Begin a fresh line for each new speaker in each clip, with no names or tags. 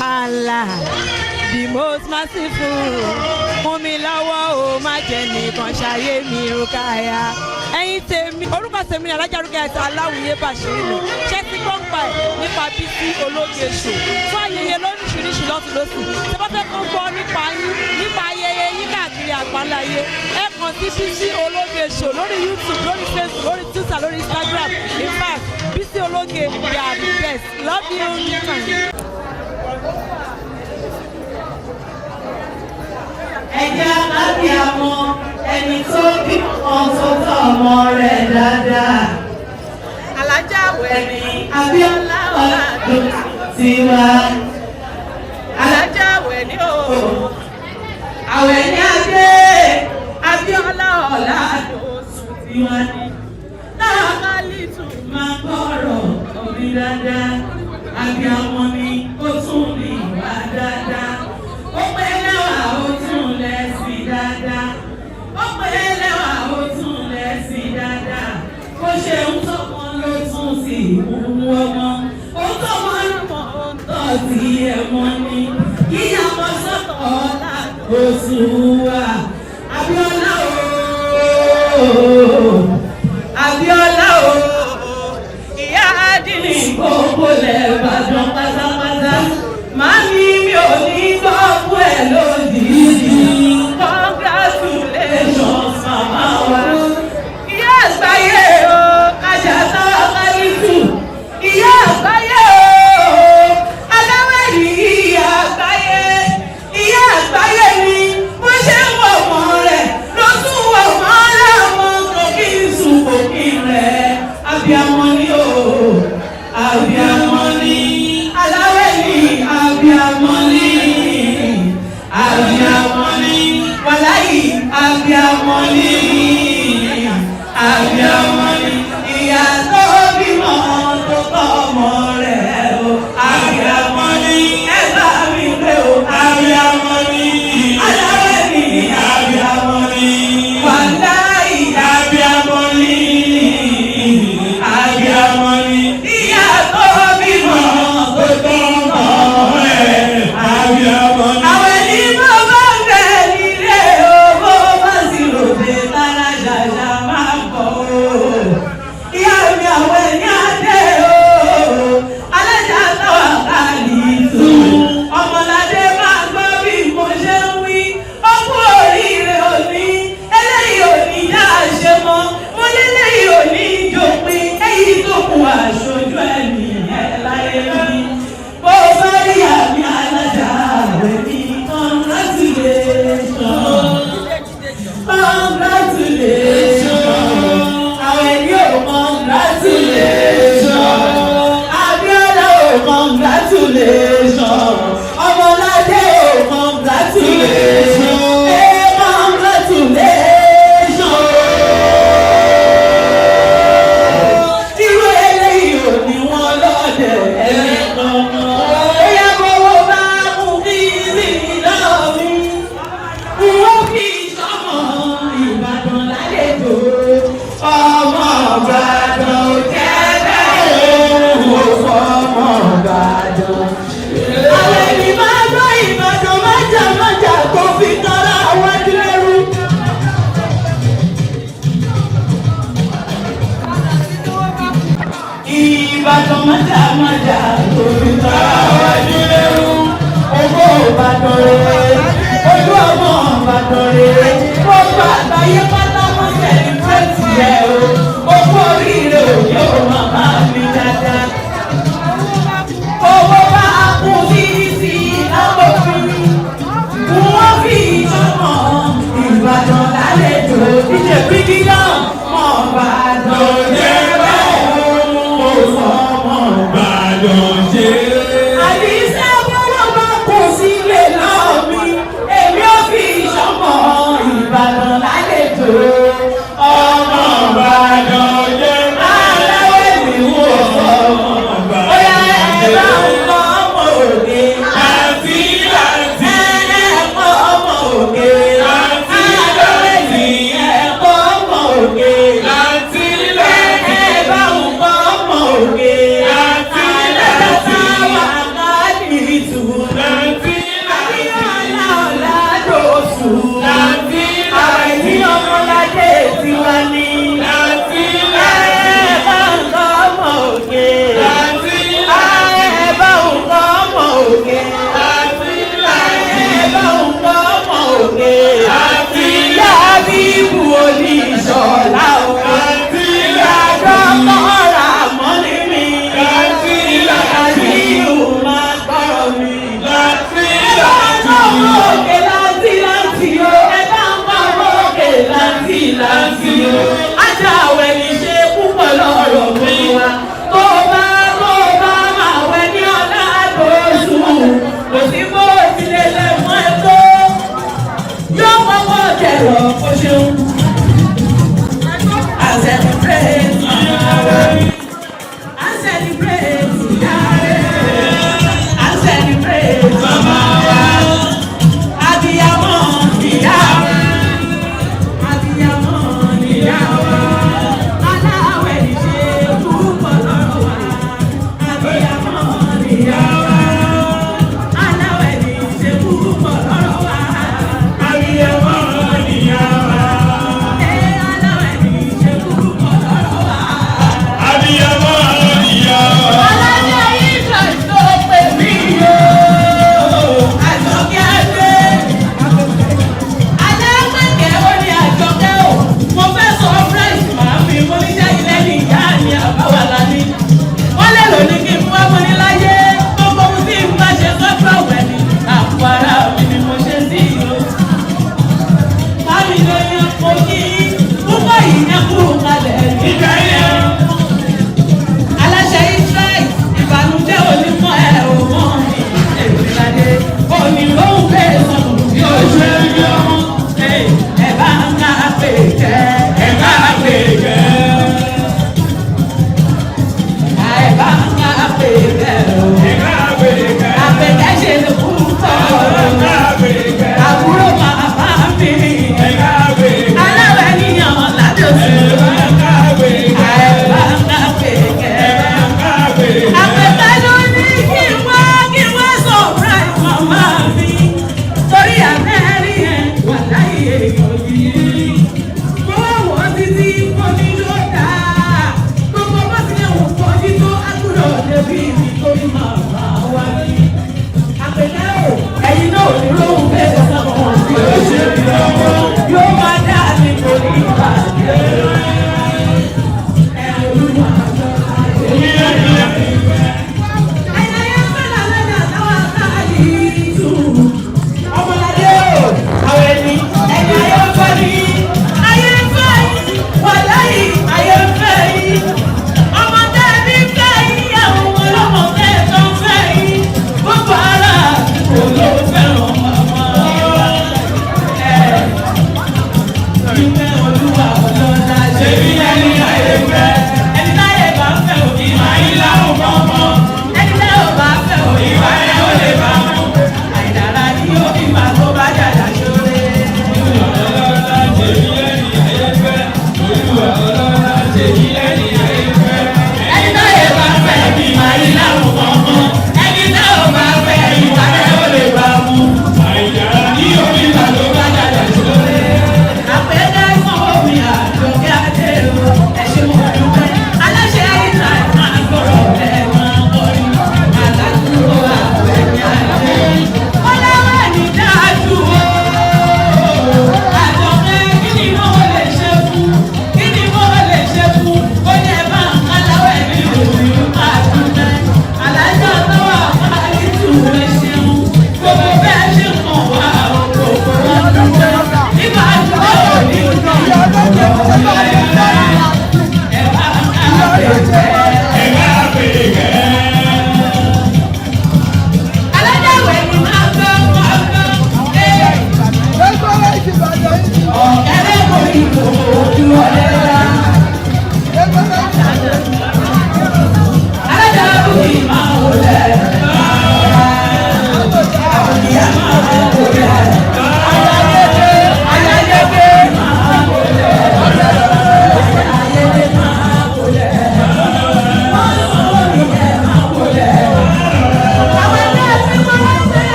Allah, the most merciful. Fún mi lọ́wọ́ o, má jẹ́ nìkan ṣayé mi Rukaya. Ẹ̀yin tèmi, orúkọ tèmi ni Alájà Rukayat Aláwìyé Bàṣírù. Ṣé ti gbọ́ ń pa ẹ̀ nípa Bísí Ológe Show? Fún ayẹyẹ lóríṣiríṣi lọ́tùlọ́sì. Ṣé bá fẹ́ kó gbọ́ nípa yín, nípa ayẹyẹ yín káàkiri àgbáláyé? Ẹ kàn sí Bísí Ológe Show lórí YouTube, lórí Facebook, lórí Twitter, lórí Instagram. In fact, Bísí Ológe, they are the best. Love you.
Ẹja lábí àmọ́ ẹni tó bí wọn tó tọ́ ọmọ rẹ̀ dáadáa.
Alájà wẹ̀ ní
Abíọ́lá Ọ̀làdùn tiwa.
Alájà wẹ̀ ní o.
Àwẹ̀ ní adé Abíọ́lá Ọ̀làdùn tiwa ni. Táwa máa lè tún máa gbọ́rọ̀ òbí dáadáa. Abíọ́mọ ni ó tún ní ìwà dáadáa. Ó pẹ́ lẹ́wà ó tún lẹ́sìn dáadáa. Ó pẹ́ lẹ́wà ó tún lẹ́sìn dáadáa. Ó ṣe ń tọ́mọ ló tún sí ìmúmú ọmọ. Ó tọ́mọ lọ́mọ ó ń tọ́ sí ẹ̀mọ́ ni. Kíyàwó sọ́tọ̀ ọ̀la oṣù wa. Abíọ́lá ooo. Abíọ́lá ooo.
Ìyá Adìní
Gbogbo lẹ̀ Ìbàdàn pátápátá. Màmí mi ò ní gbọ́ fún ẹ lójijì. Congratulations màmá wa. Ìyá àgbáyé o, Àjàtà Kálítù. Ìyá àgbáyé o, Aláwẹ̀dì ìyá àgbáyé. Ìyá àgbáyé ni bó ṣe ń wọ̀ wọ́n rẹ̀ ló tún wọ̀ wọ́n láwọn kò kí n sùn kò kí n rẹ̀. Abíamọ ni o, abíamọ ni. Aláwẹ̀dì abíamọ ni. Abíamọ ni. Wàláyì abíamọ ni. Abíamọ ni. Ìyá tó bímọ tó tọ́ ọmọ rẹ̀ o. Abíamọ ni. Ẹ bá mi pé o. Abíamọ ni. Aláwẹ̀dì abíamọ ni. Wàláyì abíamọ ni. Abíamọ ni. Ìyá tó bímọ tó tọ́ ọmọ rẹ̀. Abíamọ ni. Àwọn ẹni bó bá ń bẹ nílé o, bó bá sì ròde lára ṣàṣà máa bọ̀ o. Ìyá mi àwọn ẹni adé o, Alájà táwa Kálítù. Ọmọládé máa gbọ́ bí mo ṣe ń wí. Ó kú oríire òní, eléyìí òní yá ṣe mọ́. Mo ní eléyìí òní jòpin, èyí tó kù aṣojú ẹ̀mí ẹ̀ láyé mi. Bó bá rí àmì Alájà àwẹ̀ mi, congratulations. Congratulations. Àwẹ̀ ni ó congratulations. Abíọ́lá ó congratulations. Ọmọládé ó congratulations. Congratulations. Irú eléyìí ò ní wọ́n lọ́dẹ̀ ẹni kankan. Bóyá bówó bá mú kí sí lọ́ọ̀mí. Wọ́n fi sọ́mọ Ìbàdàn lálejò. Ọmọ Ìbàdàn ò jẹ́ bẹ́ẹ̀ o. Ọmọ Ìbàdàn. Àwọn ẹni máa gbọ́ Ìbàdàn májà kó fi tọ́ra wájú lẹ́rú. Ìbàdàn májà kó fi tọ́ra wájú lẹ́rú. Owó Ìbàdàn rẹ̀, ojú ọmọ Ìbàdàn rẹ̀. Gbogbo àgbáyé pátá wọ́n tẹ̀lé fẹ́ẹ̀tì ẹ̀ o. Owó oríire òye ò màmá mi dáadáa. Owó bá kú sí lábòfin. Wọ́n fi ìjọmọ Ìbàdàn lálejò. Ìjẹ́ bíbí náà mọ̀ Ìbàdàn jẹ́ bẹ́ẹ̀ o. Ọmọ Ìbàdàn ṣe. Àdìsẹ́ ṣeun. I celebrate Yahweh. I celebrate Yahweh. I celebrate Mama wa. Abiyamọ Yahweh. Abiyamọ Yahweh. Aláwẹ̀ ní ṣe púpọ̀ lọ́rọ̀ wa. Abiyamọ Yahweh. Aláwẹ̀ ní ṣe púpọ̀ lọ́rọ̀ wa. Abiyamọ Yahweh.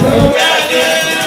Àtúnkẹ́dé.